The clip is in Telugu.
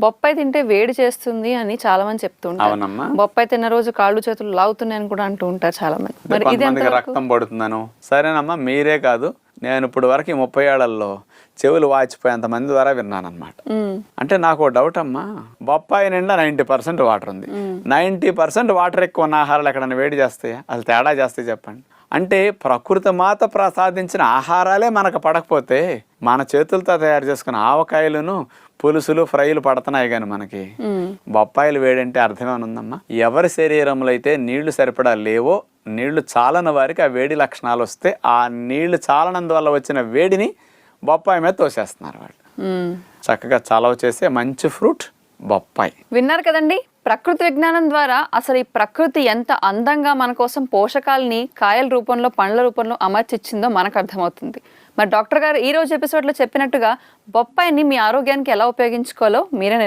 బొప్పాయి తింటే వేడి చేస్తుంది అని చాలా మంది చెప్తూ ఉంటారు. అవునమ్మా. బొప్పాయి తిన్న రోజు కాళ్ళు చేతులు లాగుతున్నాయని కూడా అంటూ ఉంటారు చాలా మంది. మరి ఇది కొంతమందికి రక్తం పడుతుందను. సరేనమ్మా, మీరే కాదు, నేను ఇప్పుడు వరకు ఈ 30 ఏళ్లలో చెవులు వాచిపోయేంత మంది ద్వారా విన్నానమాట. అంటే నాకు డౌట్ అమ్మా, బొప్పాయి నిండా 90% వాటర్ ఉంది. 90% వాటర్ ఎక్కువ ఉన్న ఆహారాలు ఎక్కడన్నా వేడి చేస్తాయా? అసలు తేడా చేస్తాయి చెప్పండి. అంటే ప్రకృతి మాత ప్రసాదించిన ఆహారాలే మనకు పడకపోతే మన చేతులతో తయారు చేసుకున్న ఆవకాయలను, పులుసులు, ఫ్రైలు పడుతున్నాయి కానీ మనకి బొప్పాయిలు వేడంటే అర్థమేమైనా ఉందమ్మా? ఎవరి శరీరంలో అయితే నీళ్లు సరిపడా లేవో, నీళ్లు చాలని వారికి ఆ వేడి లక్షణాలు వస్తే ఆ నీళ్లు చాలనందువల్ల వచ్చిన వేడిని బొప్పాయి మీద తోసేస్తున్నారు వాళ్ళు. చక్కగా చలవ చేసే మంచి ఫ్రూట్ బొప్పాయి. విన్నారు కదండి, ప్రకృతి విజ్ఞానం ద్వారా అసలు ఈ ప్రకృతి ఎంత అందంగా మన కోసం పోషకాలని కాయల రూపంలో, పండ్ల రూపంలో అమర్చిచ్చిందో మనకు అర్థమవుతుంది. మరి డాక్టర్ గారు ఈ రోజు ఎపిసోడ్లో చెప్పినట్టుగా బొప్పాయిని మీ ఆరోగ్యానికి ఎలా ఉపయోగించుకోవాలో మీరే